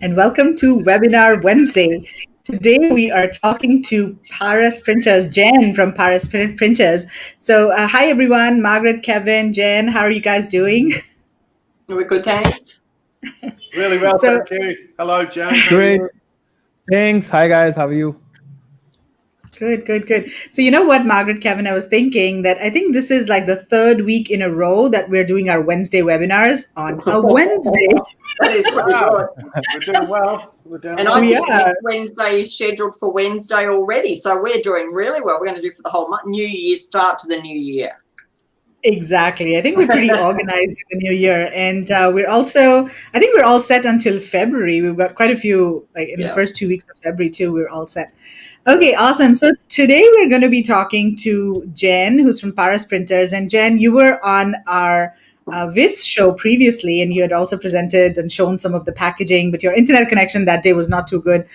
and welcome to Webinar Wednesday. Today we are talking to Paris Printers, Jen from Paris Printers. So, hi everyone, Margaret, Kevin, Jen, how are you guys doing? We're good, thanks. Really well, thank you. Hello, Jen. Great. Thanks. Hi, guys. How are you? Good. So you know what, Margaret, Kevin, I was thinking that I think this is like the third week in a row that we're doing our Wednesday webinars on a Wednesday. That is pretty good. We're doing well. And I think next Wednesday is scheduled for Wednesday already. So we're doing really well. We're going to do for the whole month, New Year, start to the new year. Exactly. I think we're pretty organized in the new year. And we're also, I think we're all set until February. We've got quite a few, like in the first 2 weeks of February too, we're all set. Okay, awesome. So today we're going to be talking to Jen, who's from Paris Printers. And Jen, you were on our VIS show previously, and you had also presented and shown some of the packaging, but your internet connection that day was not too good.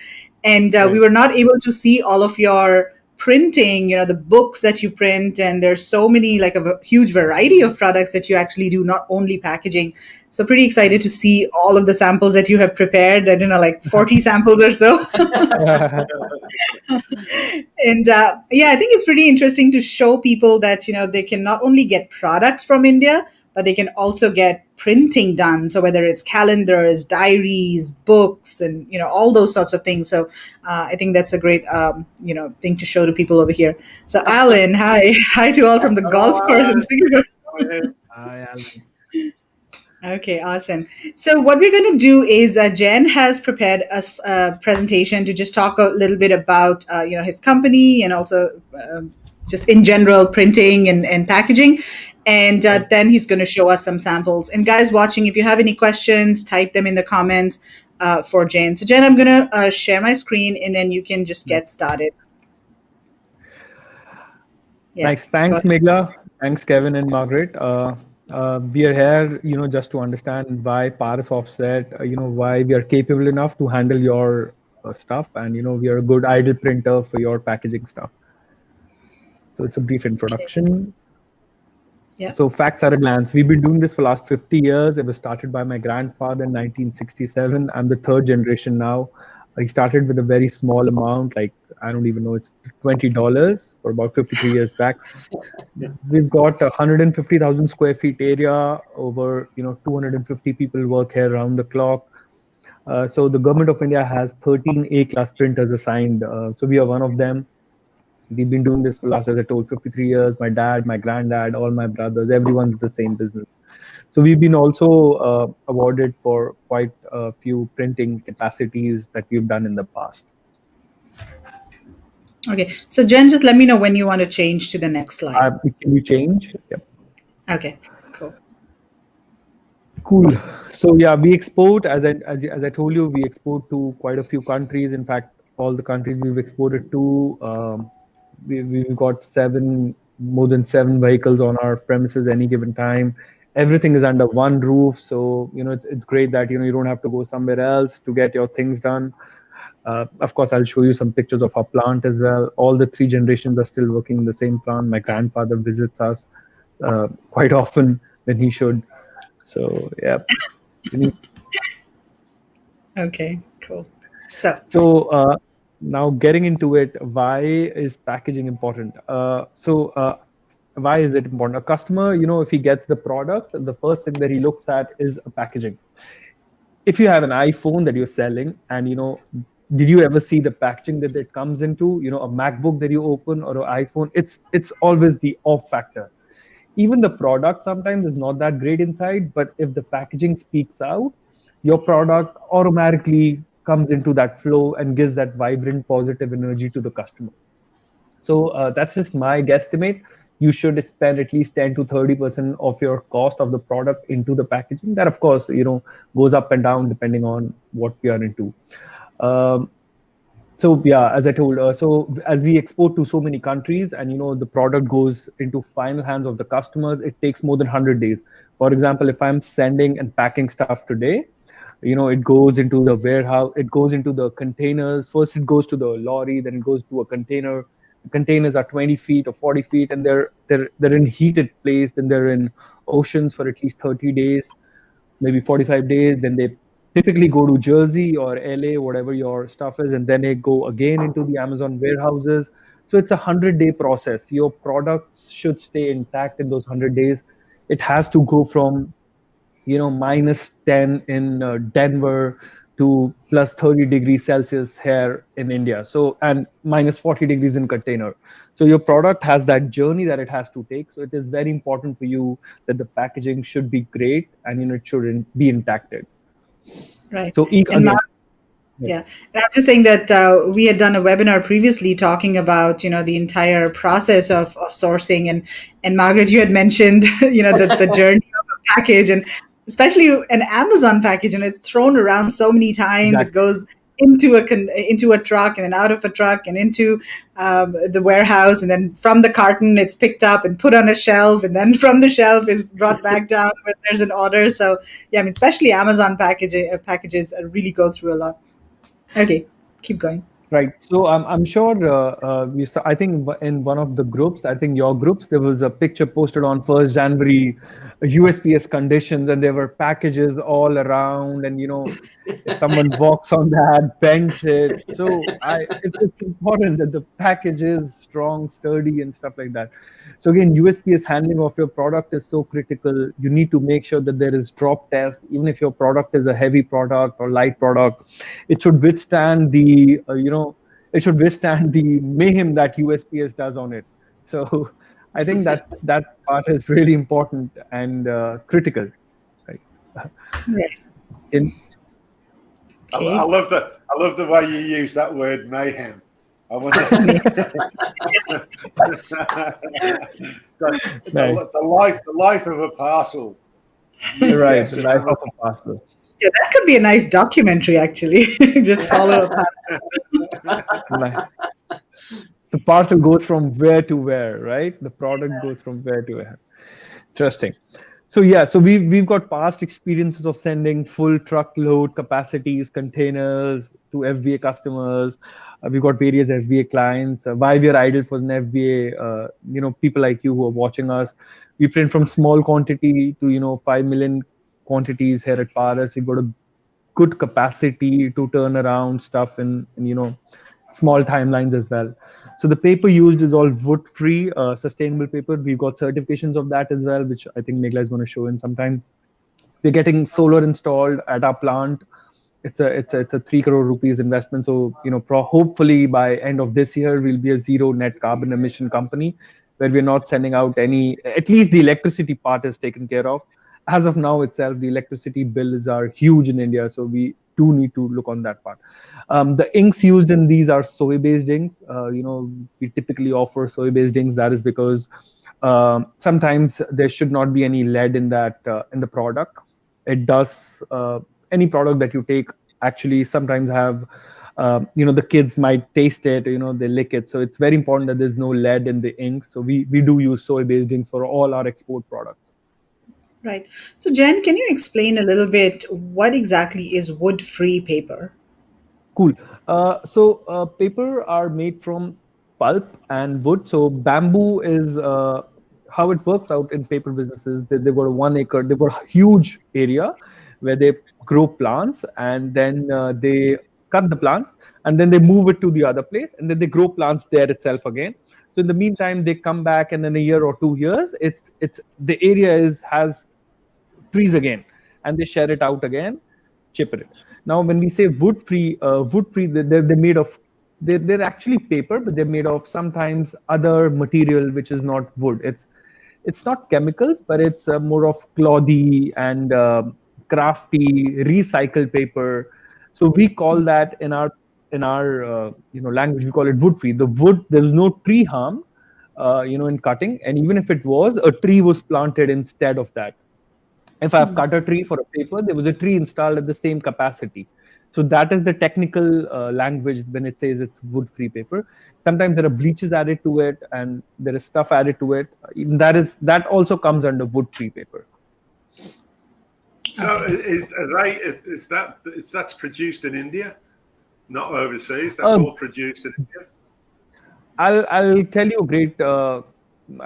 And we were not able to see all of your printing, the books that you print, and there's so many, like a huge variety of products that you actually do, not only packaging. So pretty excited to see all of the samples that you have prepared. I don't know, like 40 samples or so. And I think it's pretty interesting to show people that, they can not only get products from India, but they can also get printing done. So whether it's calendars, diaries, books, and, all those sorts of things. So I think that's a great, thing to show to people over here. So Alan, hi. Hi to all from the golf course in Singapore. Hi, Alan. Okay, awesome. So what we're going to do is Jen has prepared a presentation to just talk a little bit about, his company and also just in general printing and packaging. And then he's going to show us some samples. And guys watching, if you have any questions, type them in the comments for Jen. So Jen, I'm going to share my screen and then you can just get started. Yeah, thanks, Megla. Thanks, Kevin and Margaret. We are here, just to understand why Paris Offset, why we are capable enough to handle your stuff. And, we are a good idle printer for your packaging stuff. So it's a brief introduction. Yeah. So facts at a glance. We've been doing this for the last 50 years. It was started by my grandfather in 1967. I'm the third generation now. He started with a very small amount, like, I don't even know, it's $20 for about 53 years back. We've got 150,000 square feet area, over, 250 people work here around the clock. So the government of India has 13 A-class printers assigned. So we are one of them. We've been doing this for last, as I told, 53 years. My dad, my granddad, all my brothers, everyone's the same business. So we've been also awarded for quite a few printing capacities that we've done in the past. Okay, so Jen, just let me know when you want to change to the next slide. Can you change? Yep. Okay, cool. Cool. So yeah, we export, as I told you, we export to quite a few countries. In fact, all the countries we've exported to, we've got more than seven vehicles on our premises any given time. Everything is under one roof, so it's great that you don't have to go somewhere else to get your things done. Of course, I'll show you some pictures of our plant as well. All the three generations are still working in the same plant. My grandfather visits us quite often when he should. So yeah. Okay, cool. So now getting into it, why is packaging important? Why is it important? A customer, if he gets the product, the first thing that he looks at is a packaging. If you have an iPhone that you're selling, and did you ever see the packaging that it comes into? A MacBook that you open or an iPhone, it's always the off factor. Even the product sometimes is not that great inside, but if the packaging speaks out, your product automatically comes into that flow and gives that vibrant, positive energy to the customer. So that's just my guesstimate. You should spend at least 10 to 30% of your cost of the product into the packaging. That, of course, goes up and down depending on what we are into. So yeah, as I told, so as we export to so many countries, and the product goes into final hands of the customers, it takes more than 100 days. For example, if I'm sending and packing stuff today, it goes into the warehouse, it goes into the containers. First, it goes to the lorry, then it goes to a container. The containers are 20 feet or 40 feet, and they're in heated place. Then they're in oceans for at least 30 days, maybe 45 days. Then they typically go to Jersey or LA, whatever your stuff is, and then they go again into the Amazon warehouses. So it's a 100-day process. Your products should stay intact in those 100 days. It has to go from -10 in Denver to plus 30 degrees Celsius here in India. So, and -40 degrees in container. So your product has that journey that it has to take. So it is very important for you that the packaging should be great and it should be intacted. Right. So ink And again. yeah, and I'm just saying that we had done a webinar previously talking about the entire process of sourcing, and Margaret, you had mentioned the journey of a package, and especially an Amazon package, and it's thrown around so many times. It Exactly. goes into a truck and then out of a truck and into the warehouse, and then from the carton it's picked up and put on a shelf, and then from the shelf is brought back down when there's an order. So yeah, I mean, especially Amazon packages really go through a lot. Okay, keep going. Right. So I'm sure you saw, I think in one of the groups, I think your groups, there was a picture posted on 1st January, USPS conditions, and there were packages all around. And, if someone walks on that, bends it. So it's important that the package is strong, sturdy, and stuff like that. So again, USPS handling of your product is so critical. You need to make sure that there is drop test, even if your product is a heavy product or light product. It should withstand the it should withstand the mayhem that USPS does on it. So I think that part is really important and critical, right? Right. Okay. I love the way you use that word, mayhem. I want the life of a parcel. Right, yes, the life of a parcel. Yeah, that could be a nice documentary, actually. Just follow a parcel. The parcel goes from where to where, right? The product goes from where to where. Interesting. So yeah, so we've got past experiences of sending full truckload capacities, containers to FBA customers. We've got various FBA clients. Why we are ideal for an FBA, people like you who are watching us. We print from small quantity to 5 million quantities here at Paris. We've got a good capacity to turn around stuff in small timelines as well. So the paper used is all wood-free, sustainable paper. We've got certifications of that as well, which I think Megla is going to show in some time. We're getting solar installed at our plant. It's a 3 crore rupees investment. So hopefully by end of this year we'll be a zero net carbon emission company, where we're not sending out any. At least the electricity part is taken care of. As of now itself, the electricity bills are huge in India, so we do need to look on that part. The inks used in these are soy-based inks. We typically offer soy-based inks. That is because sometimes there should not be any lead in that in the product. It does. Any product that you take actually sometimes have, the kids might taste it, they lick it. So it's very important that there's no lead in the ink. So we do use soy-based inks for all our export products. Right. So Jen, can you explain a little bit what exactly is wood-free paper? Cool. Paper are made from pulp and wood. So bamboo is how it works out in paper businesses. They've got a 1 acre, they've got a huge area where they grow plants, and then they cut the plants, and then they move it to the other place, and then they grow plants there itself again. So in the meantime, they come back, and in a year or 2 years, it's the area has trees again, and they share it out again, chipper it. Now, when we say wood-free, they're made of, they're actually paper, but they're made of sometimes other material which is not wood. It's not chemicals, but it's more of clothy and crafty recycled paper. So we call that in our language, we call it wood-free. The wood, there is no tree harm, in cutting, and even if it was, a tree was planted instead of that. If I've cut a tree for a paper, there was a tree installed at the same capacity. So that is the technical language when it says it's wood-free paper. Sometimes there are bleaches added to it, and there is stuff added to it. That also comes under wood-free paper. So that's produced in India, not overseas. That's all produced in India. I'll tell you a great. I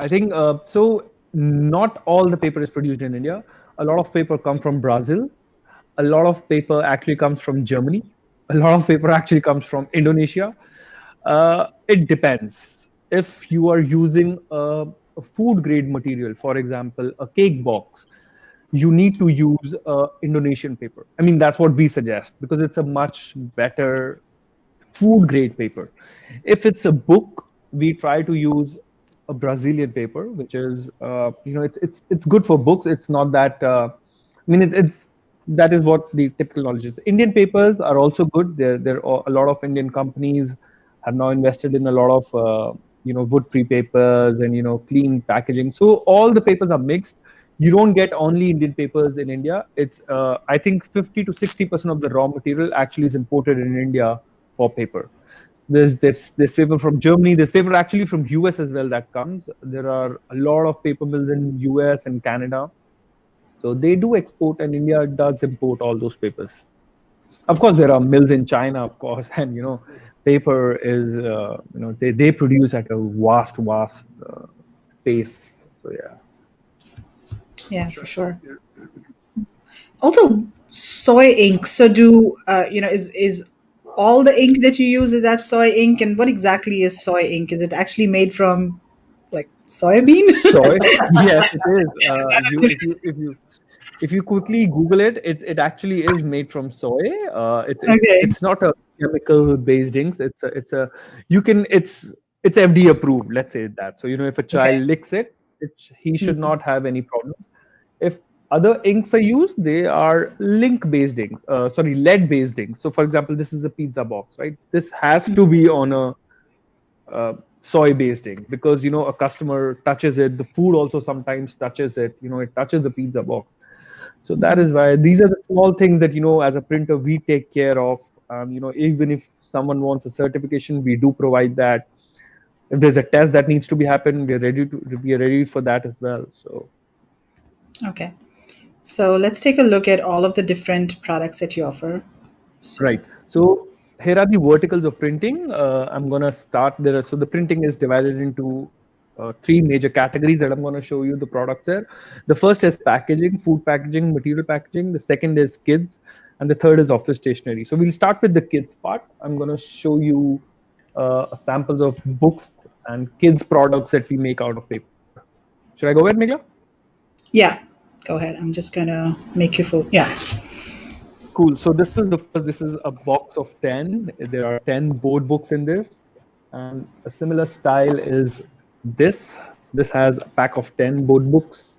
think so. Not all the paper is produced in India. A lot of paper come from Brazil. a lot of paper actually comes from Germany. A lot of paper actually comes from Indonesia. It depends. If you are using a food grade material, for example, a cake box, you need to use Indonesian paper. I mean, that's what we suggest because it's a much better food grade paper. If it's a book, we try to use a Brazilian paper, which is it's good for books. It's not that I mean it's that is what the typical knowledge is. Indian papers are also good. There are a lot of Indian companies have now invested in a lot of wood free papers and clean packaging. So all the papers are mixed. You don't get only Indian papers in India. It's I think 50 to 60% of the raw material actually is imported in India for paper. There's this paper from Germany. There's paper actually from US as well that comes. There are a lot of paper mills in US and Canada. So they do export, and India does import all those papers. Of course, there are mills in China, of course, and paper is they produce at a vast pace. So yeah. Yeah, for sure. Also, soy ink. So, do is all the ink that you use, is that soy ink? And what exactly is soy ink? Is it actually made from like soybean? Soy, yes, it is. Is You that if you quickly Google it, it actually is made from soy. okay? It's not a chemical based ink. It's a you can it's FDA approved. Let's say that. So if a Okay. child licks it, he should not have any problems. If other inks are used, they are link based inks. Sorry, lead based inks. So for example, this is a pizza box, right? This has to be on a soy based ink because a customer touches it. The food also sometimes touches it. It touches the pizza box. So that is why these are the small things that as a printer we take care of. Even if someone wants a certification, we do provide that. If there's a test that needs to be happen, we are ready for that as well. So Okay. So let's take a look at all of the different products that you offer. So, right. So here are the verticals of printing. I'm gonna start there. So the printing is divided into three major categories that I'm going to show you the products there. The first is packaging, food packaging, material packaging. The second is kids, and the third is office stationery. So we'll start with the kids part. I'm going to show you samples of books and kids products that we make out of paper. Should I go ahead, Megla? yeah, go ahead. I'm just gonna make you full. Yeah. Cool. So this is the first. This is a box of 10. There are 10 board books in this, and a similar style is this. This has a pack of 10 board books.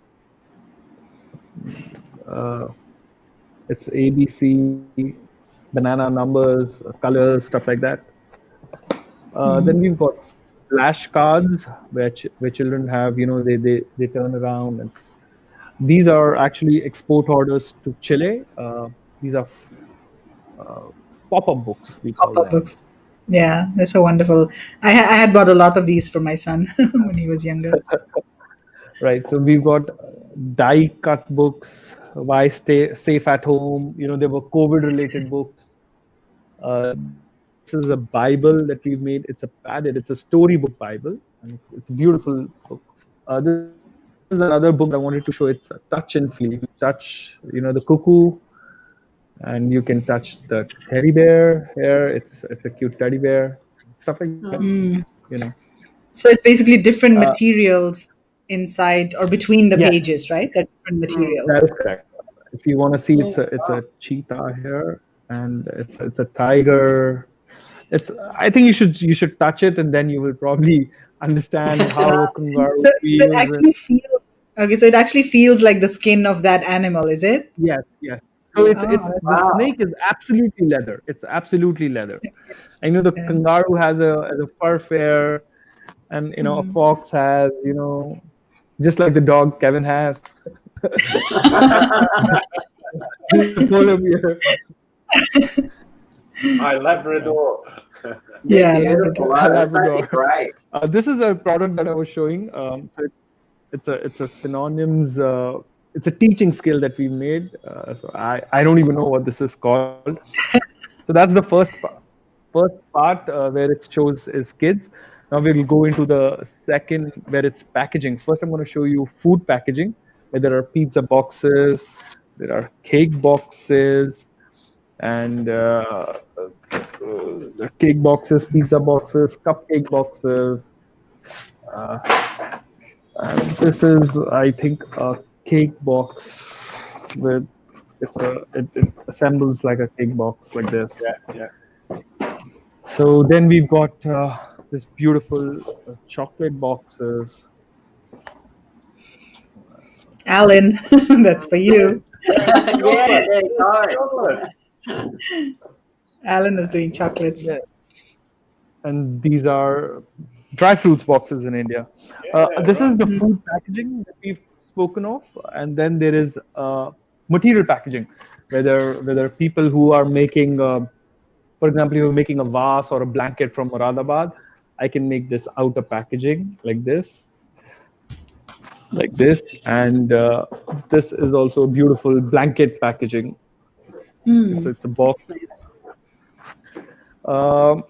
It's ABC, banana numbers, colors, stuff like that. Then we've got flashcards where children have, they turn around, and these are actually export orders to Chile. These are pop-up books, we call Pop-up them. books. Yeah, that's so wonderful. I had bought a lot of these for my son when he was younger. Right. So we've got die cut books, why stay safe at home. There were COVID-related books. This is a Bible that we've made. It's a storybook Bible, and it's a beautiful book. This is another book I wanted to show. It's a touch and feel. You touch, the cuckoo, and you can touch the teddy bear here. It's a cute teddy bear, stuff like that. So it's basically different materials inside or between the pages, right? They're different materials. That is correct. If you want to see, it's a cheetah here, and it's a tiger. I think you should touch it, and then you will probably understand how a kangaroo feels. So it actually feels okay. So it actually feels like the skin of that animal, is it? Yes. So the snake is absolutely leather. It's absolutely leather. I know the kangaroo has a fur fair, and a fox has just like the dog Kevin has. My Labrador. Yeah, Labrador. Great. This is a product that I was showing. So it's a synonyms. It's a teaching skill that we made. So I don't even know what this is called. So that's the first part. Where it shows is kids. Now we'll go into the second where it's packaging. First, I'm going to show you food packaging, where there are pizza boxes, There are cake boxes and cake boxes, pizza boxes, cupcake boxes. And this is, I think, a cake box with it assembles like a cake box like this. Yeah. So then we've got this beautiful chocolate boxes. Alan, that's for you. Yeah, there you go. Chocolate. Alan is doing chocolates. Yeah. And these are dry fruits boxes in India. This is the food packaging that we've spoken of, and then there is material packaging, whether people who are making, for example, you're making a vase or a blanket from Moradabad, I can make this outer packaging like this, and this is also a beautiful blanket packaging. It's a box. That's nice.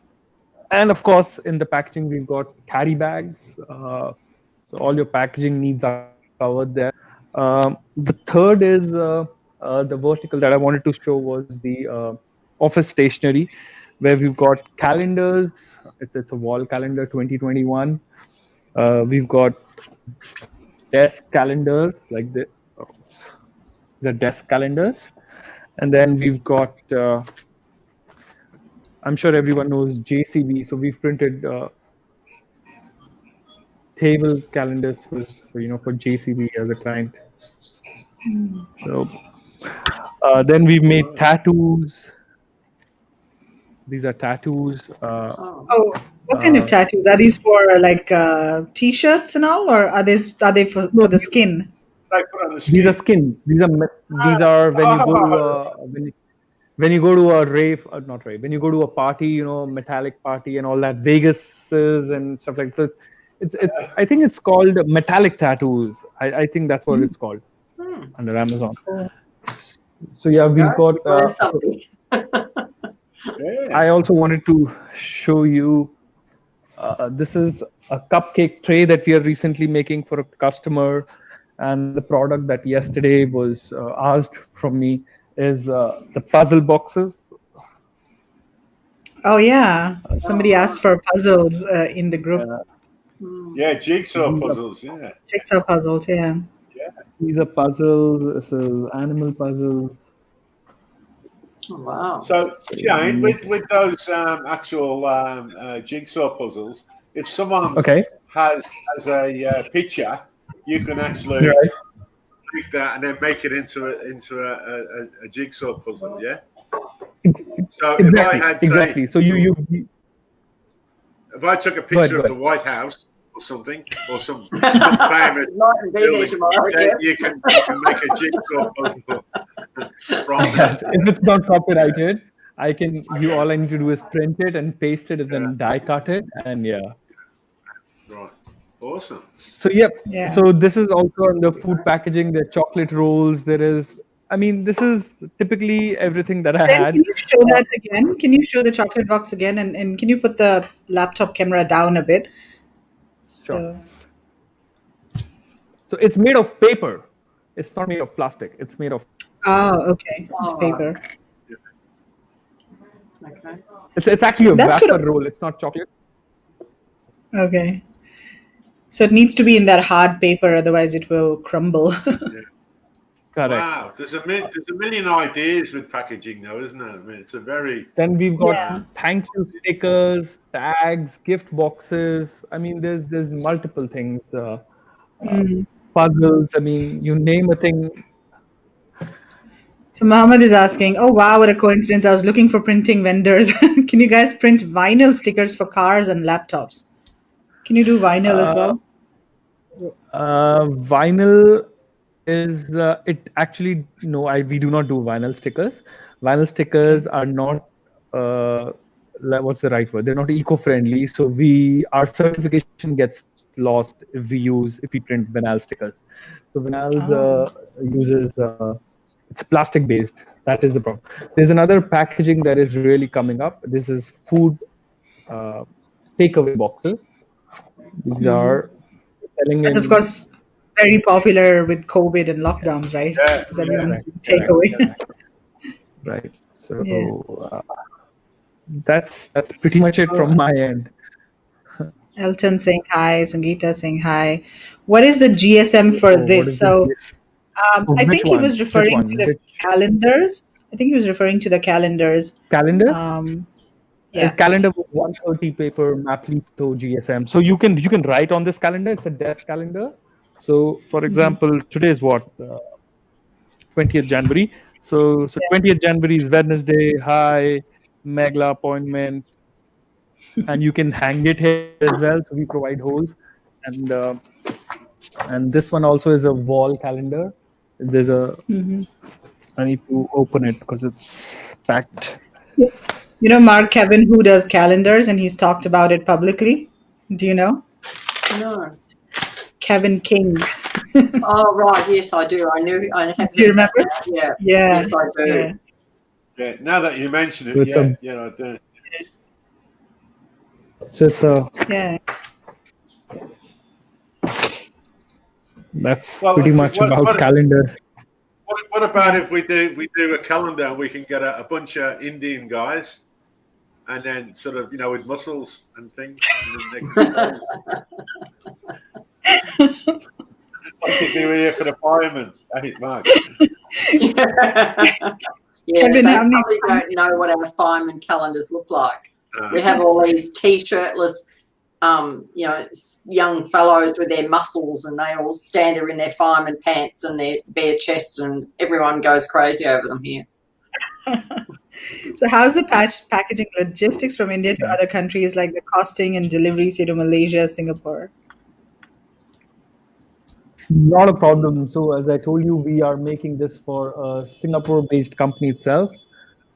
And of course, in the packaging, we've got carry bags. So all your packaging needs are covered there. The third is the vertical that I wanted to show was the office stationery, where we've got calendars. It's a wall calendar 2021. We've got desk calendars like the desk calendars, and then we've got. I'm sure everyone knows JCB, so we've printed table calendars for JCB as a client. So then we've made tattoos. These are tattoos. Oh, what kind of tattoos? Are these for like t-shirts and all, or are they for the skin? They put on the skin. These are skin. These are when you go to when you go to a rave, not rave, when you go to a party, metallic party and all that, Vegas's and stuff like that. It's I think it's called metallic tattoos. I think that's what it's called under Amazon. Cool. So yeah, we've got. I also wanted to show you. This is a cupcake tray that we are recently making for a customer, and the product that yesterday was asked from me is the puzzle boxes. Oh yeah, somebody asked for puzzles in the group. Yeah, jigsaw puzzles. Yeah. Jigsaw puzzles. Yeah. These are puzzles. This is animal puzzles. Oh, wow. So, Jane, with those actual jigsaw puzzles, if someone has a picture, you can actually take that and then make it into a jigsaw puzzle. Yeah. So exactly. If I had, say, exactly. So if I took a picture of the White House or something, or some famous building, you can make a jigsaw puzzle from that. If it's not copyrighted, all I need to do is print it and paste it and then die cut it, and Right. Awesome. So so this is also on the food packaging. The chocolate rolls. This is typically everything that I had. Can you show that again? Can you show the chocolate box again? And can you put the laptop camera down a bit? Sure. So it's made of paper. It's not made of plastic. It's made of. Oh, okay. It's paper. Okay. It's actually a wafer roll. It's not chocolate. Okay. So it needs to be in that hard paper, otherwise it will crumble. Correct. Wow, there's a million ideas with packaging, though, isn't there? I mean, it's a very. Then we've got thank you stickers, tags, gift boxes. There's multiple things. Puzzles. You name a thing. So Mohammed is asking, oh wow, what a coincidence. I was looking for printing vendors. Can you guys print vinyl stickers for cars and laptops? Can you do vinyl as well? Vinyl is it actually we do not do vinyl stickers. Vinyl stickers are not what's the right word? They're not eco-friendly. So our certification gets lost if we print vinyl stickers. So vinyl uses it's plastic based. That is the problem. There's another packaging that is really coming up. This is food takeaway boxes. These are selling. That's of course very popular with COVID and lockdowns, right? Because everyone's doing takeaway. Right. So Yeah. that's pretty much it from my end. Elton saying hi, Sangeeta saying hi. What is the GSM for Oh, what this? is the So I which think he one? was Which referring to one? the Which calendars. I think he was referring to the calendars. calendar? Yeah. Calendar with 130 paper Maplito GSM. So you can write on this calendar. It's a desk calendar. So for example, today is what 20th January. So Yeah. 20th January is Wednesday. Hi, Megla appointment, and you can hang it here as well. So we provide holes, and uh, and this one also is a wall calendar. There's a I need to open it because it's packed. You know Mark Kevin, who does calendars, and he's talked about it publicly. Do you know? No. Kevin King. Oh, right. Yes, I do. I knew. I have. Do you remember? Yeah. Yeah. Yes, I do. Yeah. Yeah. Now that you mention it, It's a- I do. So it's a Yeah. that's Well, pretty much about calendars. What about if we do a calendar and we can get a bunch of Indian guys, and then sort of with muscles and things. And then what you do here for the firemen, hey, Mark? Yeah, Kevin, they how many probably don't know what our fireman calendars look like. No. We have all these t-shirtless, young fellows with their muscles, and they all stand there in their fireman pants and their bare chests, and everyone goes crazy over them here. So how's the packaging logistics from India to other countries, like the costing and delivery, say to Malaysia, Singapore? Not a problem. So as I told you, we are making this for a Singapore-based company itself.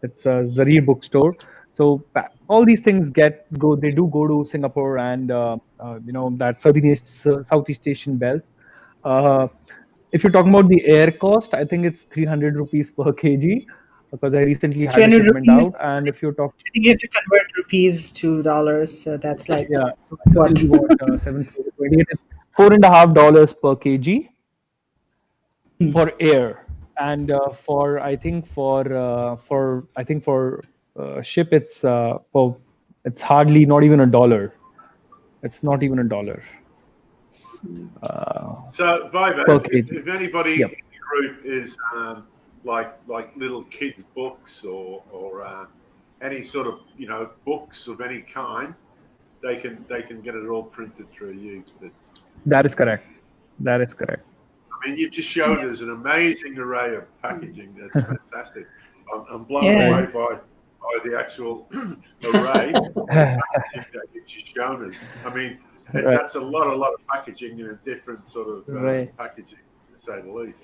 It's a Zarir bookstore. So all these things they do go to Singapore and that Southeast Asian belts. If you're talking about the air cost, I think it's 300 rupees per kg because I recently had a 300 shipment out. rupees. And if you're talking, I think you have to convert rupees to dollars. So that's like so what? 728. It's $4.50 per kg for air, and for ship it's hardly not even a dollar. It's not even a dollar. So, Viva, if anybody in the group is like little kids' books or any sort of books of any kind, they can get it all printed through you. That is correct. That is correct. I mean, you've just showed us an amazing array of packaging. That's fantastic. I'm blown away by the actual array of packaging that you've just shown us. I mean, that's a lot of packaging in a different sort of packaging, to say the least.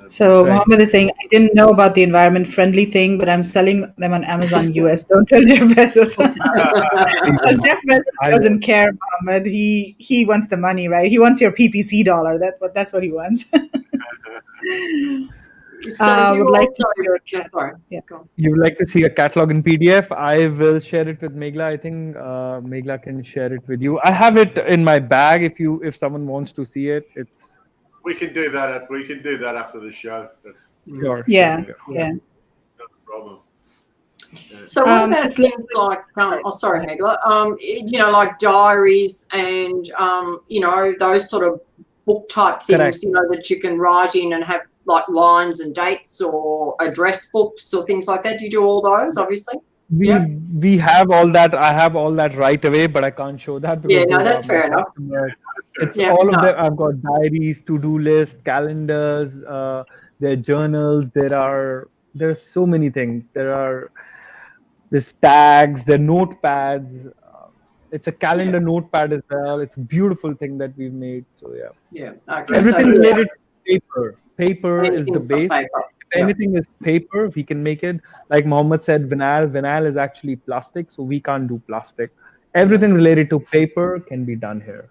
So Mohammed is saying, I didn't know about the environment friendly thing, but I'm selling them on Amazon US. Don't tell Jeff Bezos. Jeff Bezos doesn't care, Mohammed. He wants the money, right? He wants your PPC dollar. That's what he wants. So would like to You would like to see a catalog in PDF? I will share it with Megla. I think Megla can share it with you. I have it in my bag. If someone wants to see it, we can do that. After the show. Sure. Yeah. No problem. So what about things like, sorry, Megla, like diaries and, those sort of book type things, that you can write in and have like lines and dates or address books or things like that. Do you do all those, obviously? We have all that. I have all that right away, but I can't show that. Yeah, no, that's fair enough. It's all of them. I've got diaries, to-do list, calendars, there are journals. There's so many things. There's tags, there are notepads. It's a calendar notepad as well. It's a beautiful thing that we've made. So yeah. Okay. Everything related to paper. Paper is the base. Paper. If anything is paper, we can make it. Like Mohammed said, vinyl. Vinyl is actually plastic, so we can't do plastic. Everything related to paper can be done here.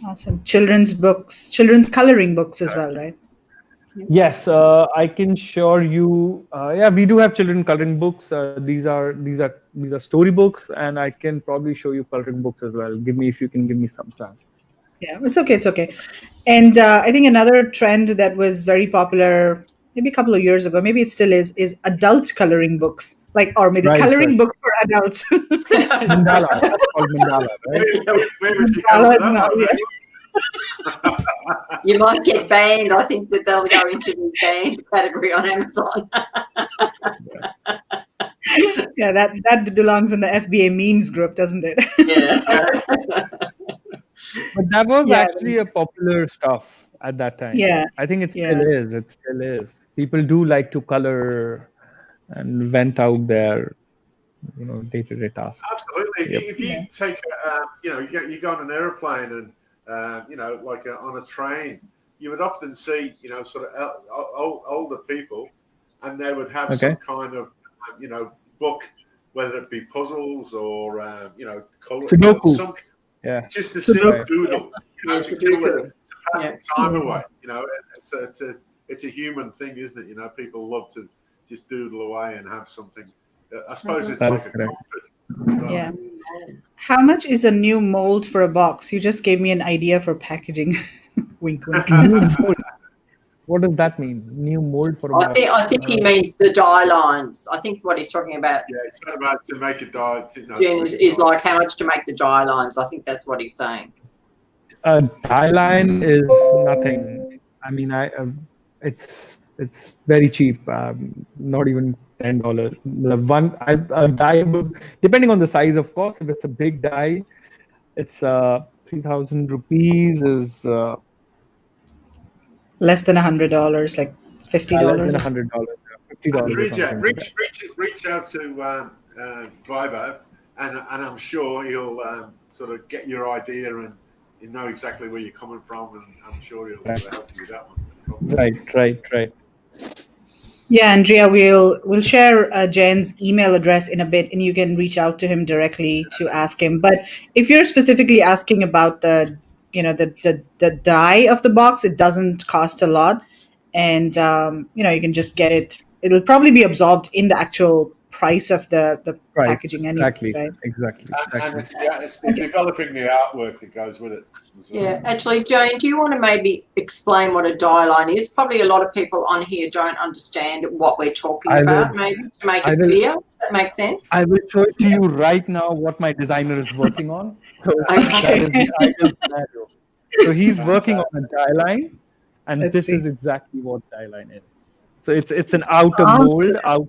Awesome. Children's books, children's coloring books as well, right? Yes, I can show you. We do have children coloring books. These are story books, and I can probably show you coloring books as well. If you can give me some time. Yeah, it's okay. It's okay. And I think another trend that was very popular maybe a couple of years ago, maybe it still is adult coloring books, like, or maybe Right, coloring right. books for adults. Mandala. That's called mandala, right? Where would you go with that No, one, yeah. You might get banned. I think that they'll go into the banned category on Amazon. Yeah, that belongs in the FBA memes group, doesn't it? Yeah. But that was Yeah, actually a popular stuff at that time. yeah, I think it still yeah. is. It still is. People do like to color and vent out their, day-to-day tasks. Absolutely. Yep. If you take, you go on an airplane and, like on a train, you would often see, sort of older people, and they would have Okay. some kind of, book, whether it be puzzles or, color, Sudoku. Yeah. Just to Sudoku. sit doodle. Yes, To Sudoku. pass time away. It's a human thing, isn't it? People love to just doodle away and have something. I suppose it's That like is a correct. comfort. Yeah. How much is a new mold for a box? You just gave me an idea for packaging. Wink, wink. New mold. What does that mean? New mold for a box? I think he means the die lines. I think what he's talking about. Yeah, it's not about to make a die. Jen, is like how much to make the die lines. I think that's what he's saying. A die line is nothing. I mean, it's very cheap. Not even $10. A die would, depending on the size, of course. If it's a big die, it's 3,000 rupees is Less than $100, like $50. less than $100, $50. Reach out to Vibo, and I'm sure he'll sort of get your idea and you know exactly where you're coming from, and I'm sure he'll help you with that one. Right. Yeah, Andrea, we'll share Jen's email address in a bit, and you can reach out to him directly to ask him. But if you're specifically asking about the die of the box, it doesn't cost a lot, and you can just get it. It'll probably be absorbed in the actual price of the Right. packaging anyway, right? Exactly. And it's developing the artwork that goes with it. Yeah, actually, Jane, do you want to maybe explain what a die line is? Probably a lot of people on here don't understand what we're talking about, maybe, to make it clear. Does that make sense? I will show it to you right now what my designer is working on. So Okay. that is the ideal scenario. So he's working on a die line, and Let's this see. is exactly what die line is. So it's an outer Awesome. mold,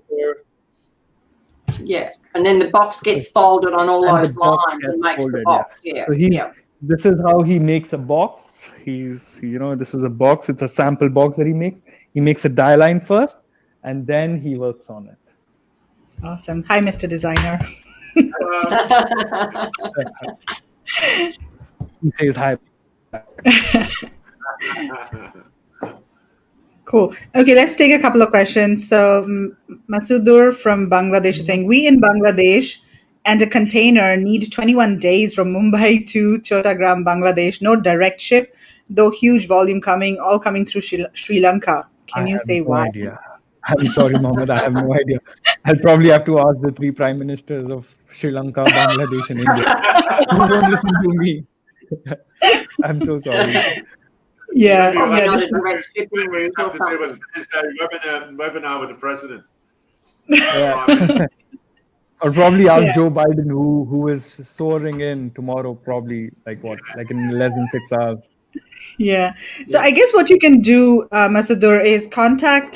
Yeah, and then the box gets folded on all And the those box lines and gets makes the folded, box. Yeah, So this is how he makes a box. This is a box. It's a sample box that he makes. He makes a die line first, and then he works on it. Awesome. Hi, Mr. Designer. He says hi. Cool. Okay, let's take a couple of questions. So, Masudur from Bangladesh is saying, we in Bangladesh and a container need 21 days from Mumbai to Chottagram, Bangladesh. No direct ship, though huge volume all coming through Sri Lanka. Can you say why? Idea. I'm sorry, Mohammed. I have no idea. I'll probably have to ask the 3 prime ministers of Sri Lanka, Bangladesh, and India. Who don't listen to me. I'm so sorry. Yeah. Not a direct shipping We route have or to do a something. webinar with the president. Yeah. Or probably ask Joe Biden, who is soaring in tomorrow, probably like in less than 6 hours. Yeah. So I guess what you can do, Masadur, is contact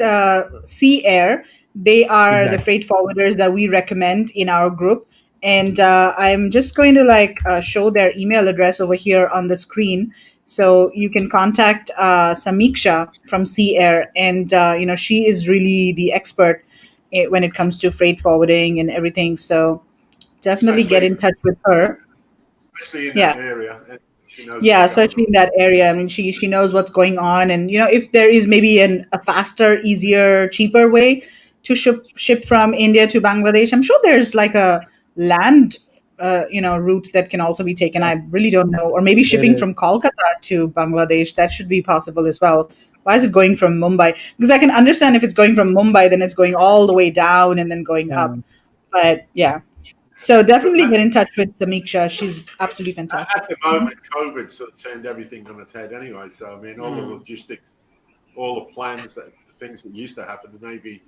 Sea Air. They are the freight forwarders that we recommend in our group. And I'm just going to show their email address over here on the screen. So you can contact Samiksha from Sea Air. And, she is really the expert when it comes to freight forwarding and everything. So definitely get in touch with her. Especially in that area. Especially in that area. I mean, she knows what's going on, and if there is maybe a faster, easier, cheaper way to ship from India to Bangladesh, I'm sure there's like a land, route that can also be taken. I really don't know, or maybe shipping from Kolkata to Bangladesh, that should be possible as well. Why is it going from Mumbai? Because I can understand if it's going from Mumbai, then it's going all the way down and then going up. But yeah. So definitely get in touch with Samiksha. She's absolutely fantastic. At the moment, COVID sort of turned everything on its head anyway. So, I mean, all the logistics, all the plans, the things that used to happen, maybe,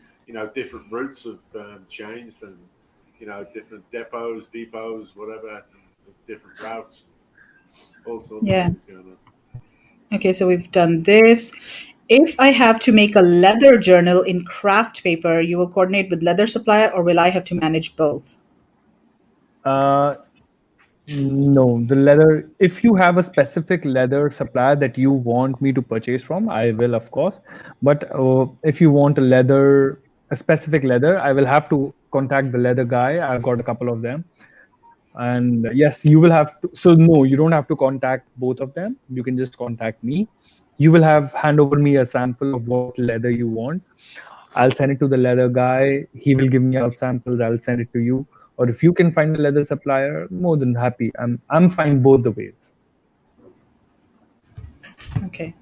different routes have changed and, different depots, whatever, different routes, all sorts of things going on. Okay, so we've done this. If I have to make a leather journal in craft paper, you will coordinate with leather supplier, or will I have to manage both? No, the leather, if you have a specific leather supplier that you want me to purchase from, I will, of course. But if you want a specific leather, I will have to contact the leather guy. I've got a couple of them. And yes, you will have to. So no, you don't have to contact both of them. You can just contact me. You will hand over me a sample of what leather you want. I'll send it to the leather guy. He will give me out samples. I'll send it to you. Or if you can find a leather supplier, more than happy. I'm fine both the ways. Okay.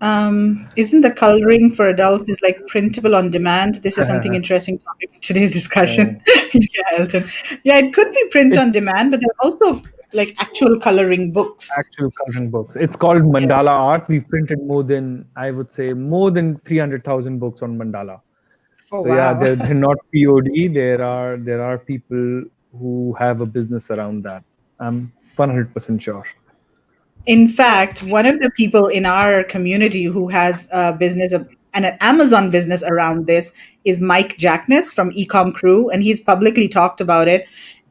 Isn't the coloring for adults is like printable on demand? This is something interesting topic for today's discussion. Yeah, Elton. Yeah, it could be print on demand, but there are also like actual coloring books. Actual coloring books. It's called mandala art. We've printed I would say more than 300,000 books on mandala. Oh, so wow. yeah, they're not POD. There are people who have a business around that. I'm 100% sure. In fact, one of the people in our community who has a business and an Amazon business around this is Mike Jackness from Ecom Crew, and he's publicly talked about it.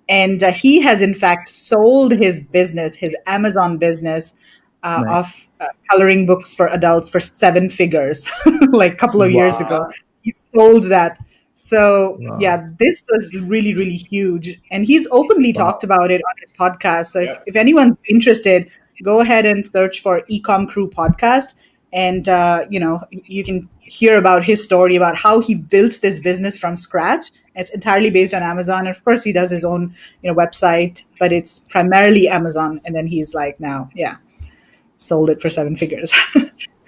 And he has, in fact, sold his business, his Amazon business, Nice. of coloring books for adults for 7 figures, like a couple of years ago. He sold that. So, yeah, this was really, really huge. And he's openly talked about it on his podcast. So if anyone's interested, go ahead and search for Ecom Crew podcast. And, you can hear about his story about how he built this business from scratch. It's entirely based on Amazon. Of course, he does his own, website, but it's primarily Amazon. And then he's like, now, sold it for 7 figures.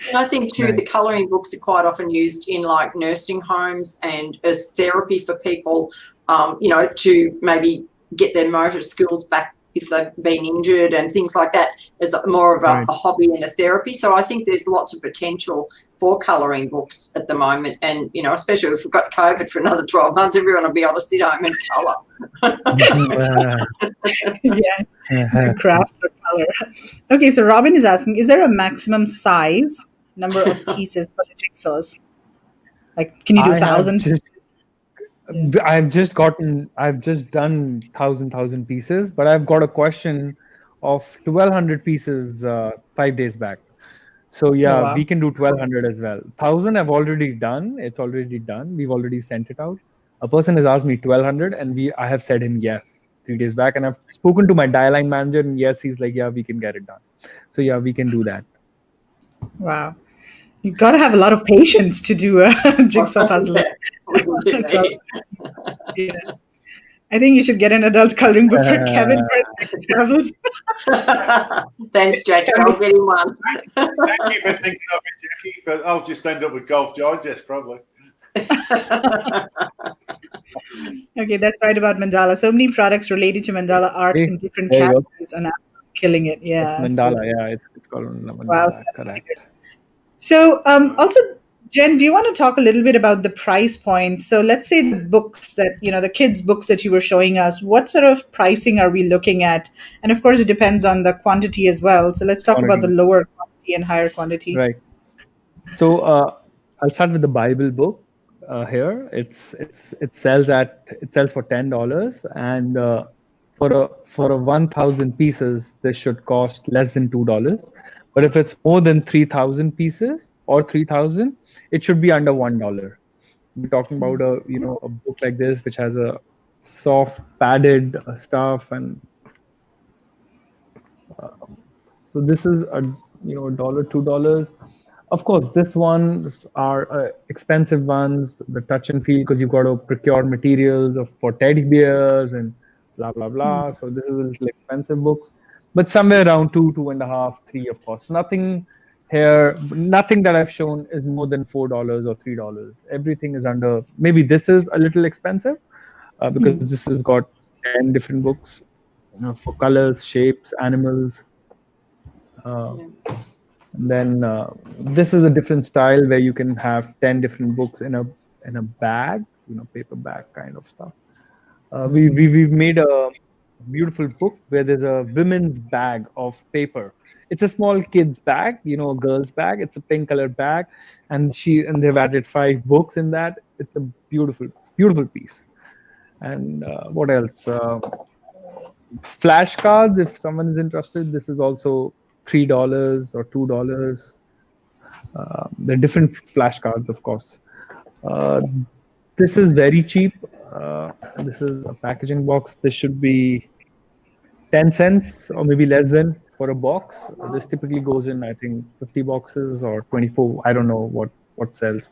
And I think too, the colouring books are quite often used in like nursing homes and as therapy for people, to maybe get their motor skills back if they've been injured and things like that, as more of a hobby and a therapy. So I think there's lots of potential for colouring books at the moment. And, especially if we've got COVID for another 12 months, everyone will be able to sit home and colour. Crafts or color. Okay, so Robin is asking, is there a maximum size number of pieces for the jigsaws? Like, can you do 1,000? I've just done 1,000 pieces, but I've got a question of 1,200 pieces 5 days back. So yeah, we can do 1,200 as well. 1,000 I've already done. It's already done. We've already sent it out. A person has asked me 1,200, and I have said him yes 3 days back, and I've spoken to my die line manager, and yes, he's like, yeah, we can get it done. So yeah, we can do that. Wow. You've got to have a lot of patience to do a jigsaw puzzle. Yeah. I think you should get an adult coloring book for Kevin for his travels. Thanks, Jackie. I'll get him one. Thank you for thinking of it, Jackie, but I'll just end up with Golf Digest probably. Okay, that's right about mandala. So many products related to mandala art in different categories, and I'm killing it. Yeah, it's mandala. Yeah, it's called mandala. Wow, correct. So, also, Jen, do you want to talk a little bit about the price point? So, let's say the books that the kids' books that you were showing us. What sort of pricing are we looking at? And of course, it depends on the quantity as well. So, let's talk about the lower quantity and higher quantity. Right. So, I'll start with the Bible book. Here it sells for $10, and for a 1,000 pieces this should cost less than $2. But if it's more than 3,000 pieces or 3,000, it should be under $1. We're talking about a book like this which has a soft padded stuff, and so this is a $1, $2. Of course, this ones are expensive ones, the touch and feel, because you've got to procure materials for teddy bears and blah, blah, blah. So this is a little expensive books, but somewhere around 2.5, 3, of course. Nothing that I've shown is more than $4 or $3. Everything is under, maybe this is a little expensive, because this has got 10 different books, for colors, shapes, animals. And then this is a different style where you can have 10 different books in a bag, paper bag kind of stuff. We've made a beautiful book where there's a women's bag of paper. It's a small kid's bag, a girl's bag. It's a pink colored bag, and they've added 5 books in that. It's a beautiful, beautiful piece. And what else? Flashcards, if someone is interested, this is also $3 or $2. There are different flashcards, of course. This is very cheap. This is a packaging box. This should be 10 cents or maybe less than for a box. This typically goes in, I think, 50 boxes or 24. I don't know what sells.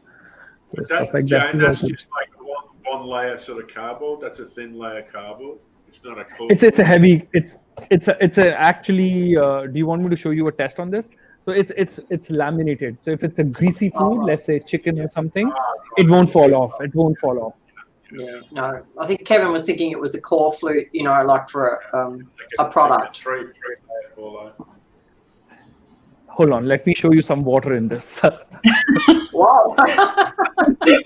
So stuff like Jane, that's just like one layer sort of cardboard. That's a thin layer cardboard. It's not a cool. It's a heavy. It's a actually. Do you want me to show you a test on this? So it's laminated. So if it's a greasy food, let's say chicken or something, it won't fall off. It won't fall off. Yeah, no. I think Kevin was thinking it was a core flute, like for a product. Hold on, let me show you some water in this. Wow.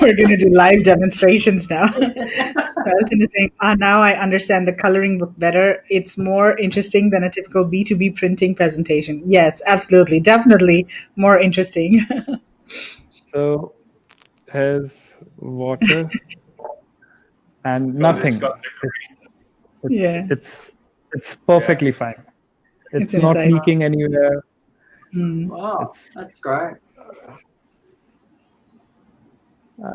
We're going to do live demonstrations now. Elton is saying, now I understand the coloring book better. It's more interesting than a typical B2B printing presentation. Yes, absolutely. Definitely more interesting. So here's water and nothing. It's perfectly fine. It's not leaking anywhere. Wow, that's great.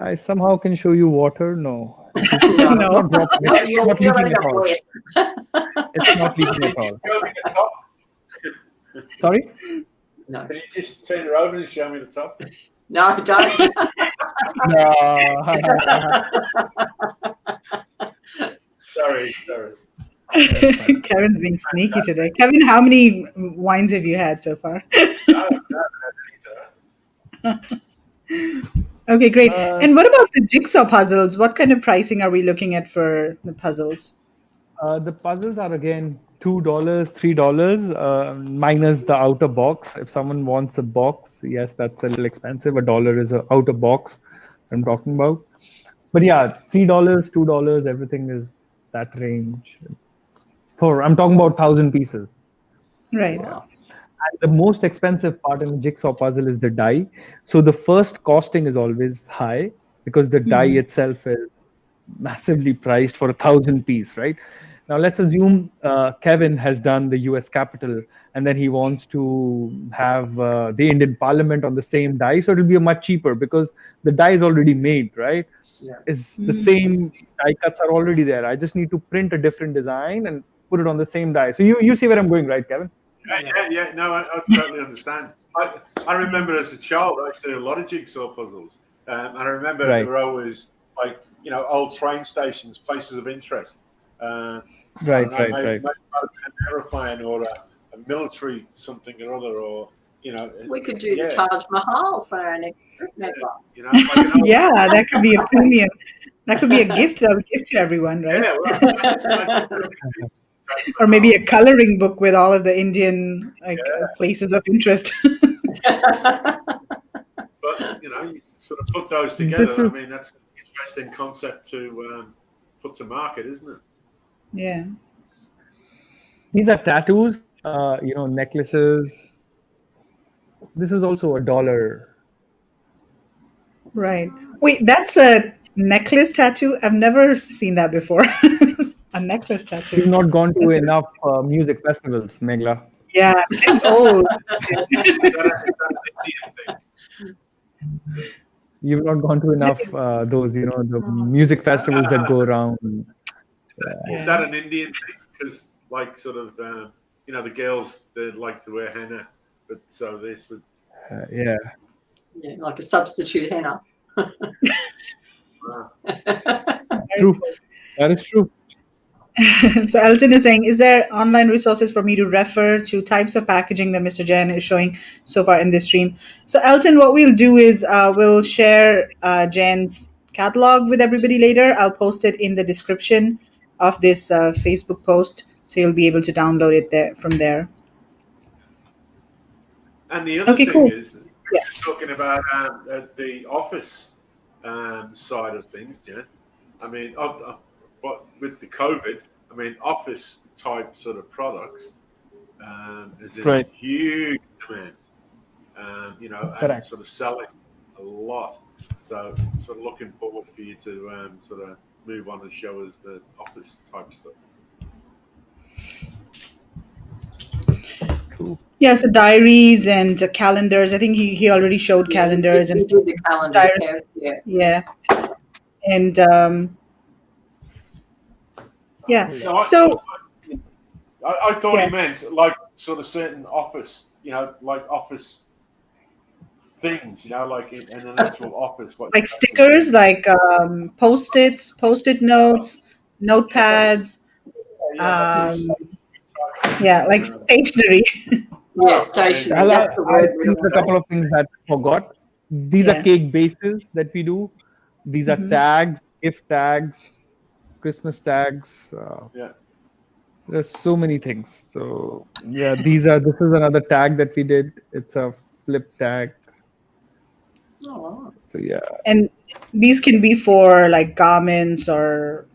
I somehow can show you water. No. No. It's not leaking at all. It's not leaking at all. Sorry? No. Can you just turn it over and show me the top? No, don't. No. Sorry. Kevin's being sneaky today. Kevin, how many wines have you had so far? Okay, great. And what about the jigsaw puzzles? What kind of pricing are we looking at for the puzzles? The puzzles are again $2, $3, minus the outer box. If someone wants a box, yes, that's a little expensive. $1 is an outer box I'm talking about. But yeah, $3, $2, everything is that range. I'm talking about 1,000 pieces. Right. And the most expensive part in the jigsaw puzzle is the die. So the first costing is always high because the die itself is massively priced for 1,000 piece, right? Now let's assume Kevin has done the US Capitol and then he wants to have the Indian Parliament on the same die. So it'll be much cheaper because the die is already made, right? Yeah. It's the same die cuts are already there. I just need to print a different design and put it on the same die. So you see where I'm going, right, Kevin? Yeah. No, I totally understand. I remember as a child, I used to do a lot of jigsaw puzzles. And I remember there were always like, old train stations, places of interest. Right. Maybe an aeroplane or a military something or other, or we could do the Taj Mahal for our next trip, never. Yeah, that could be a premium. That could be a gift that would give to everyone, right? Yeah, or maybe a coloring book with all of the Indian places of interest. But you sort of put those together. I mean, that's an interesting concept to put to market, isn't it? Yeah. These are tattoos, necklaces. This is also $1. Right. Wait, that's a necklace tattoo? I've never seen that before. A necklace tattoo. You've not gone to enough music festivals, Megla. Yeah, I'm old. You've not gone to enough those, the music festivals that go around. Is that an Indian thing? Because, like, sort of, the girls, they like to wear henna, but so this would. Yeah, like a substitute henna. True. That is true. So Elton is saying, is there online resources for me to refer to types of packaging that Mr. Jain is showing so far in this stream? So Elton, what we'll do is we'll share Jain's catalog with everybody later. I'll post it in the description of this Facebook post, so you'll be able to download it there from there. And the other Okay, thing cool. is, talking about the office side of things, Jen. I mean, but with the COVID, I mean, office type sort of products is in huge demand. And sort of selling a lot. So, sort of looking forward for you to sort of move on and show us the office type stuff. Yeah, so diaries and calendars. I think he already showed calendars we and did the calendars. Yeah, and yeah. No, So I thought he meant like sort of certain office, like office things, like in an actual office. Like stickers, like post-it notes, notepads. Like stationery. Yeah, stationery. That's the word. A couple of things that I forgot. These are cake bases that we do. These are tags, gift tags, Christmas tags. There's so many things. So yeah, this is another tag that we did. It's a flip tag. Oh. So yeah. And these can be for like garments or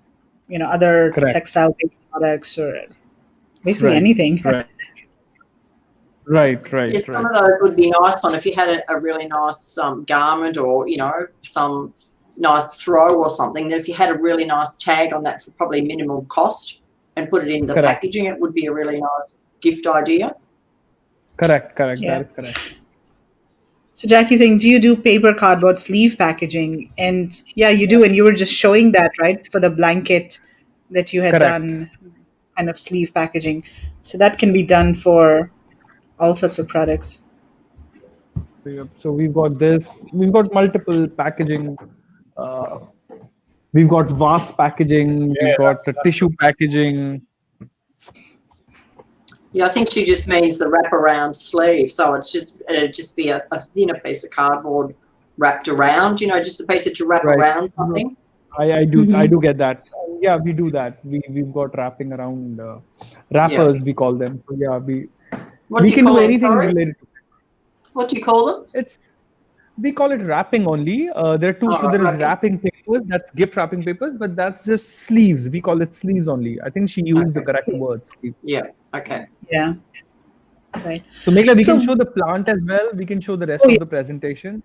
other textile-based products or basically anything. Right. Yeah, some of those would be nice on if you had a really nice garment or some nice throw or something. Then if you had a really nice tag on that for probably minimal cost and put it in the packaging, it would be a really nice gift idea. Correct. Yeah. That is correct. So Jackie's saying, do you do paper cardboard sleeve packaging? And yeah, you do. And you were just showing that, right, for the blanket that you had done, kind of sleeve packaging. So that can be done for all sorts of products. So we've got this. We've got multiple packaging. We've got vase packaging. We've got the tissue packaging. Yeah, I think she just means the wraparound sleeve. So it'd just be a thinner piece of cardboard wrapped around. Just a piece to wrap around something. I do get that. Yeah, we do that. We've got wrapping around wrappers. We call them. So yeah, we can do anything related to it. What do you call them? We call it wrapping only. There are two. So there is wrapping papers. That's gift wrapping papers, but that's just sleeves. We call it sleeves only. I think she used the correct word. Sleeves. Yeah. Okay. Yeah. Right. So Megla, we can show the plant as well. We can show the rest of the presentation.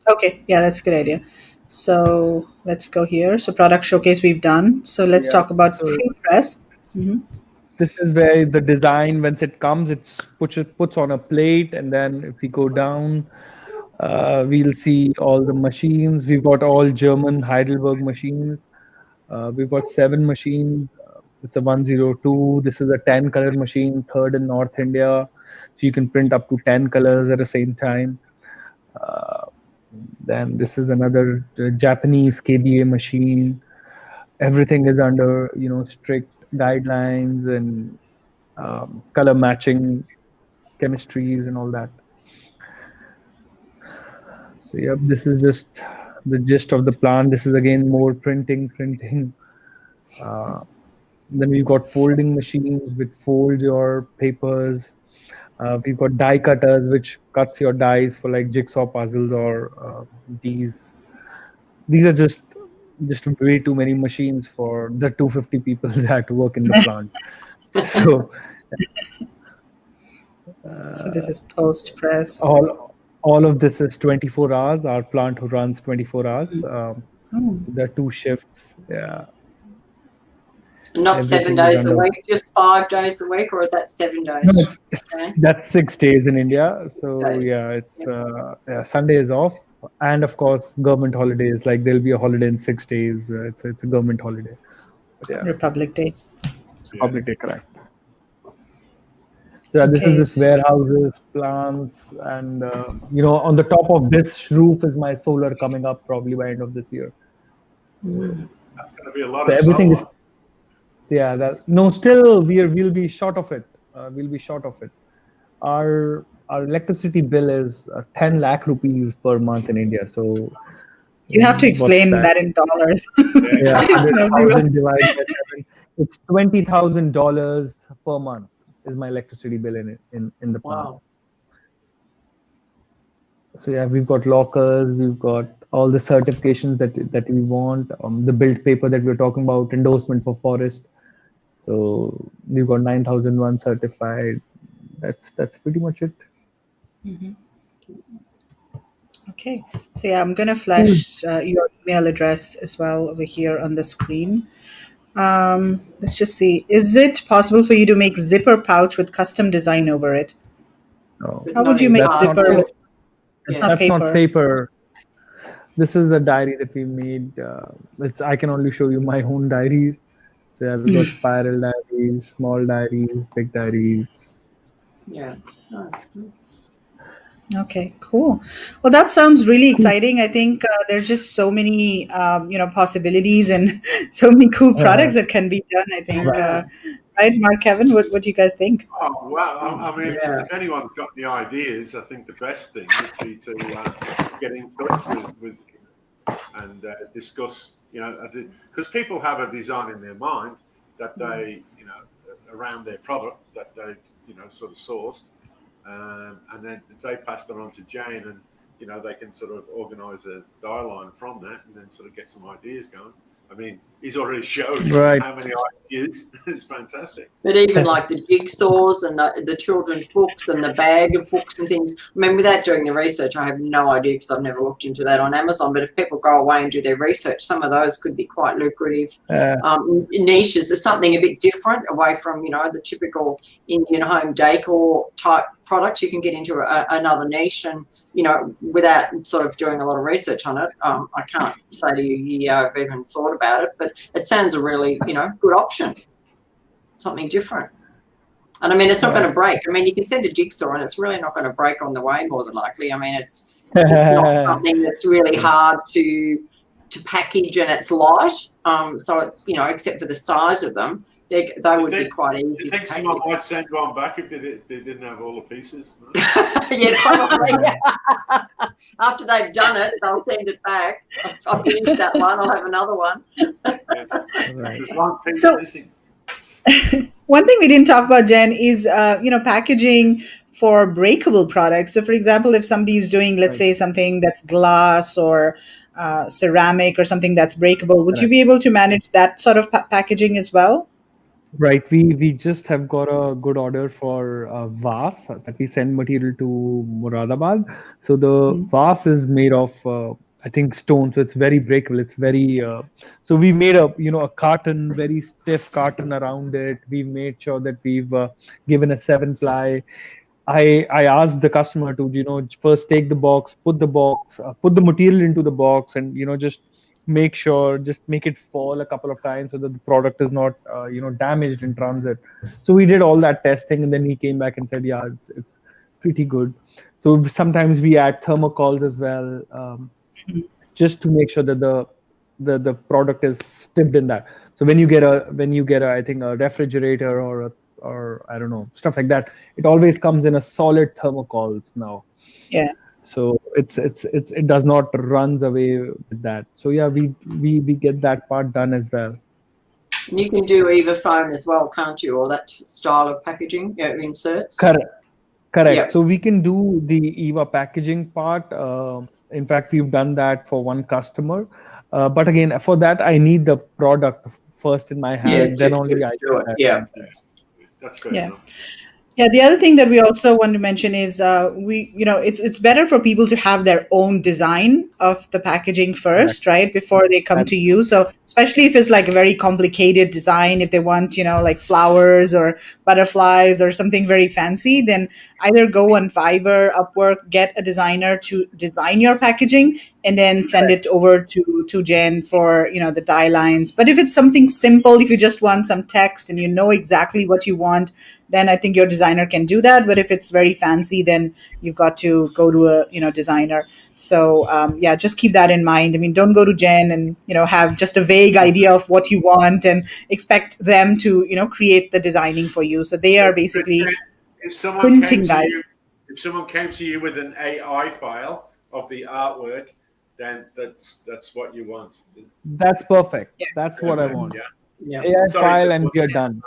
Okay. Yeah, that's a good idea. So let's go here. So product showcase we've done. So let's talk about pre-press. This is where the design, once it comes, it's puts on a plate, and then if we go down, we'll see all the machines. We've got all German Heidelberg machines. We've got 7 machines. It's a 102. This is a 10 color machine, third in North India. So you can print up to 10 colors at the same time. Then this is another Japanese KBA machine. Everything is under strict guidelines and color matching chemistries and all that. So yeah, this is just the gist of the plant. This is again more printing. Then we've got folding machines which fold your papers. We've got die cutters which cuts your dies for like jigsaw puzzles or these. These are just way too many machines for the 250 people that work in the plant. So this is post press. All of this is 24 hours. Our plant runs 24 hours. There are 2 shifts. Yeah. Not 7 days a week, just 5 days a week, or is that 7 days? No, that's 6 days in India. So yeah, it's Sunday is off, and of course government holidays. Like there'll be a holiday in 6 days. It's a government holiday. But yeah. Republic Day. Republic Day, correct. Yeah, this is just warehouses, plants, and on the top of this roof is my solar coming up probably by end of this year. That's going to be a lot of everything solar. Still we'll be short of it. We'll be short of it. Our electricity bill is 10 lakh rupees per month in India. So You have to What's explain that? that in dollars. Yeah, No, 100,000 divided by 7. It's $20,000 per month is my electricity bill in the plant. Wow. So yeah, we've got lockers, we've got all the certifications that we want, the build paper that we're talking about, endorsement for forest. So we've got 9001 certified. That's pretty much it. Okay, so yeah, I'm gonna Cool. flash your email address as well over here on the screen. Let's just see. Is it possible for you to make zipper pouch with custom design over it? No, But How not would you in make that's not zipper? cardboard. It's Yeah. not that's not paper. paper. This is a diary that we made. I can only show you my own diaries. So yeah, we've got spiral diaries, small diaries, big diaries. Yeah. Oh, that's good. Okay, cool. Well, that sounds really Cool. exciting. I think there's just so many, possibilities and so many cool products that can be done. I think, Right. Yeah. right, Mark, Kevin, what do you guys think? Oh well, I mean, Yeah. if anyone's got any ideas, I think the best thing would be to get in touch with and discuss. Because people have a design in their mind that they, around their product that they, sort of sourced, and then they pass that on to Jane, and they can sort of organise a dialogue from that, and then sort of get some ideas going. I mean, he's already showed Right. how many ideas. It's fantastic. But even like the jigsaws and the children's books and the bag of books and things. I mean, without doing the research, I have no idea because I've never looked into that on Amazon. But if people go away and do their research, some of those could be quite lucrative niches. There's something a bit different away from, the typical Indian home decor type products. You can get into another niche and, without sort of doing a lot of research on it. I can't say to you, I've even thought about it, but it sounds a really, good option. Something different. And I mean, it's not going to break. I mean, you can send a jigsaw and it's really not going to break on the way, more than likely. I mean, it's not something that's really hard to package, and it's light. So it's, except for the size of them, they would be quite easy. Do you think someone might send one back if they didn't have all the pieces? Yeah, probably. After they've done it, they'll send it back. I've finished that one. I'll have another one. There's one piece So- missing. One thing we didn't talk about, Jen, is packaging for breakable products. So, for example, if somebody is doing, let's say, something that's glass or ceramic or something that's breakable, would you be able to manage that sort of packaging as well? Right. We just have got a good order for a vase that we send material to Muradabad. So the vase is made of I think stone, so it's very breakable. It's very so we made a carton, very stiff carton around it. We made sure that we've given a 7-ply. I asked the customer to first take the box, put the material into the box, and just make it fall a couple of times so that the product is not damaged in transit. So we did all that testing, and then he came back and said, yeah, it's pretty good. So sometimes we add thermocols as well, just to make sure that the product is stiffed in that. So when you get a I think a refrigerator or I don't know, stuff like that, it always comes in a solid thermocols now. Yeah. So it does not runs away with that. So yeah, we get that part done as well. And you can do Eva foam as well, can't you? Or that style of packaging, inserts. Correct. Yep. So we can do the Eva packaging part. In fact, we've done that for one customer. But again, for that, I need the product first in my hand. Then only I do it. Yeah. That's great. Yeah. Yeah, the other thing that we also want to mention is it's better for people to have their own design of the packaging first, right, before they come to you. So especially if it's like a very complicated design, if they want, like flowers or butterflies or something very fancy, then either go on Fiverr, Upwork, get a designer to design your packaging, and then send it over to Jen for the die lines. But if it's something simple, if you just want some text and you know exactly what you want, then I think your designer can do that. But if it's very fancy, then you've got to go to a designer. So just keep that in mind. I mean, don't go to Jen and have just a vague idea of what you want and expect them to create the designing for you. So they are basically if someone printing guys. If someone came to you with an AI file of the artwork, then that's what you want. That's perfect. That's what I want. Yeah. AI Sorry, file and we are done.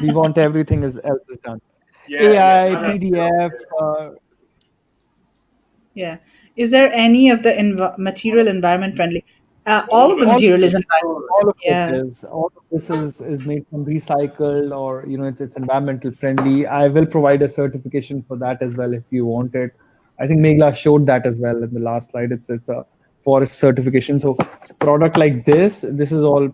We want everything else is done. AI, PDF. Is there any of the material environment friendly? All of the material is environment. All of it is. All of this is made from recycled, or it's environmental friendly. I will provide a certification for that as well if you want it. I think Meghla showed that as well in the last slide. It's a forest certification. So product like this is all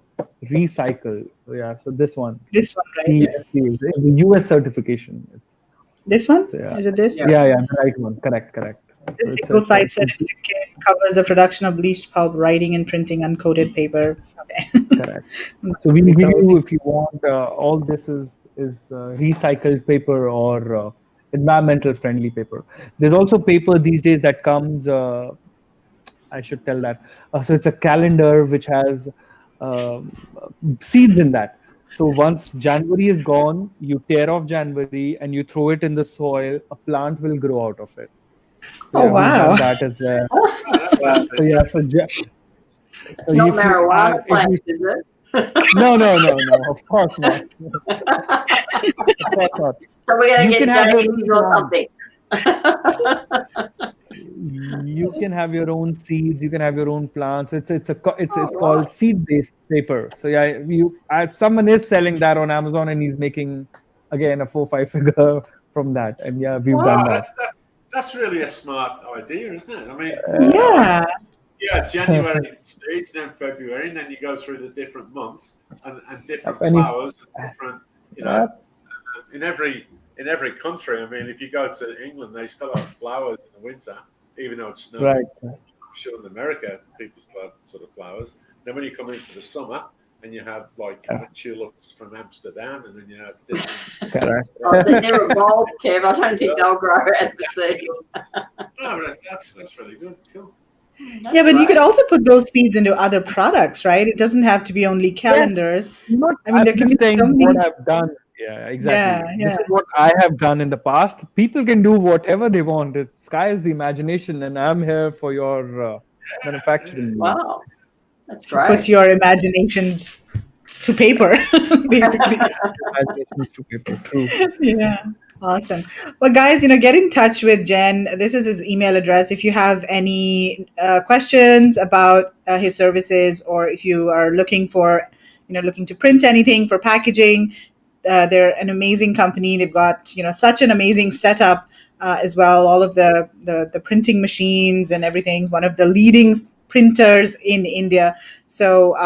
recycled. So yeah. So this one. This one, right? CFC, the US certification. This one? So, yeah. Is it this? Yeah, the right one. Correct. This single site certificate covers the production of bleached pulp, writing and printing uncoated paper. Correct. So we give you, if you want, all this is recycled paper or environmental friendly paper. There's also paper these days that comes. I should tell that. So it's a calendar which has seeds in that. So once January is gone, you tear off January and you throw it in the soil. A plant will grow out of it. So oh wow! That as well. It's not marijuana plant, is it? No. Of course not. Of course not. So we're gonna get daisies or something. You can have your own seeds. You can have your own plants. It's called seed-based paper. So yeah, someone is selling that on Amazon, and he's making again a 4-5 figure from that. And yeah, we've done that. That's really a smart idea, isn't it? I mean, January seeds, then February, and then you go through the different months and different flowers, and different, in every country. I mean, if you go to England, they still have flowers in the winter, even though it's snowing. Right. I'm sure in America, people still have sort of flowers. Then when you come into the summer, and you have like tulips from Amsterdam, and then you have different. Correct. They're evolved, Kev. I don't think they'll grow at the seed. No, but that's really good. Cool. That's but you could also put those seeds into other products, right? It doesn't have to be only calendars. Yes. I mean, there can be so many. What I've done. Yeah, exactly. This is what I have done in the past. People can do whatever they want. It's sky is the imagination, and I'm here for your manufacturing. Wow, that's great. Put your imaginations to paper, basically. Imaginations to paper. True. Yeah. Awesome. Well, guys, get in touch with Jen. This is his email address. If you have any questions about his services, or if you are looking to print anything for packaging, they're an amazing company. They've got, such an amazing setup as well. All of the printing machines and everything. One of the leading printers in India. So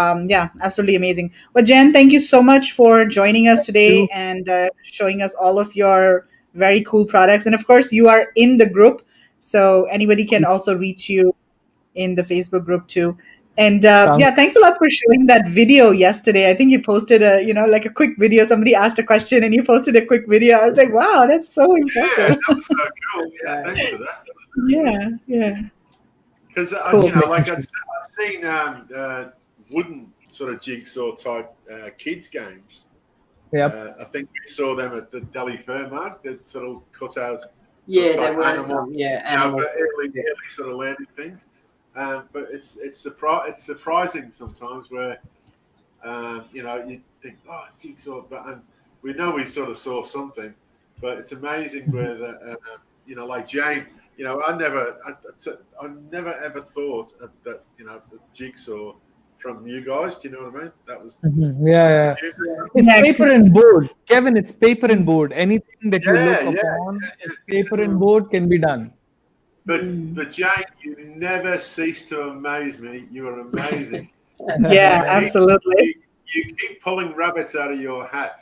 absolutely amazing. Well, Jen, thank you so much for joining us today and showing us all of your very cool products. And of course, you are in the group, so anybody can also reach you in the Facebook group too. And thanks a lot for showing that video yesterday. I think you posted a quick video. Somebody asked a question and you posted a quick video. I was like, wow, that's so impressive. Yeah, that was so cool. Yeah, thanks for that. Yeah. Because I've seen wooden sort of jigsaw type kids games. Yeah, I think we saw them at the Delhi Fair Mark. That sort of cut out. There were some. Animal. Early sort of landing things. But it's surprising sometimes where you think, oh, jigsaw, but we know we sort of saw something, but it's amazing where like Jane. I never ever thought of that. The jigsaw from you guys. Do you know what I mean? That was It's paper and board, Kevin. It's paper and board. Anything that you look upon, paper and board can be done. But Jane, you never cease to amaze me. You are amazing. Yeah, absolutely. You keep pulling rabbits out of your hat.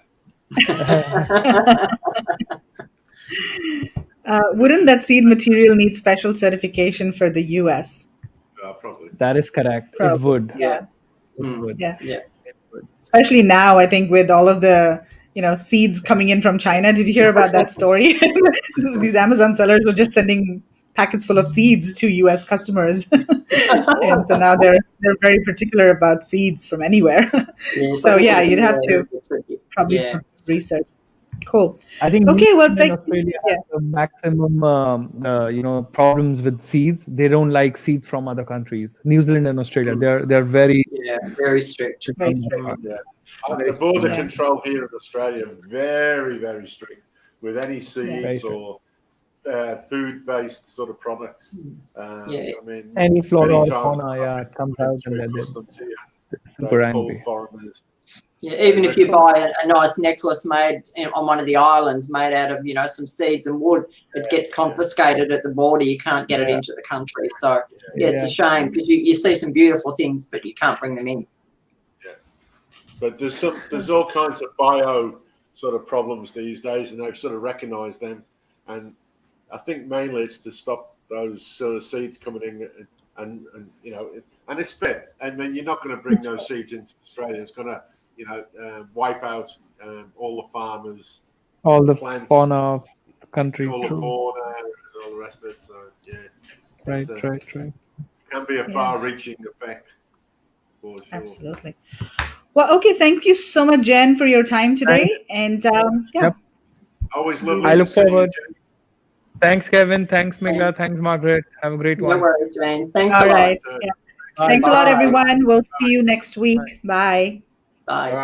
Wouldn't that seed material need special certification for the US? Probably. That is correct. Probably. It would. Yeah. It would. Yeah. Especially now, I think with all of the seeds coming in from China. Did you hear about that story? These Amazon sellers were just sending packets full of seeds to US customers. And so now they're very particular about seeds from anywhere. So you'd have to probably research. Cool. I think okay. Well, New Zealand thank and Australia you. have the maximum, problems with seeds. They don't like seeds from other countries. New Zealand and Australia, they're very very strict. strict Very on that strict. part. Yeah. The border control here in Australia very, very strict with any seeds or food-based sort of products. I mean, any flora many or times fauna, it comes out and through they're customs here, super they pull angry. foreigners. Yeah, even if you buy a nice necklace made on one of the islands, made out of some seeds and wood, it gets confiscated at the border. You can't get it into the country. So it's a shame because you see some beautiful things, but you can't bring them in. Yeah, but there's all kinds of bio sort of problems these days, and they've sort of recognised them, and I think mainly it's to stop those sort of seeds coming in, and and it's fair. I mean, you're not going to bring those seeds into Australia. It's going to wipe out all the farmers, all the plants, fauna of the country. all the True. fauna, and all the rest of it. So Right. it can be a far-reaching effect for sure. Absolutely. Well, okay. Thank you so much, Jen, for your time today. And always lovely. I look forward. You, Thanks, Kevin. Thanks, Migla. Thanks, Margaret. Have a great one. No worries, Jane. Thanks all a lot. right. Yeah. Thanks a lot, everyone. We'll see you next week. Bye. Bye. Bye.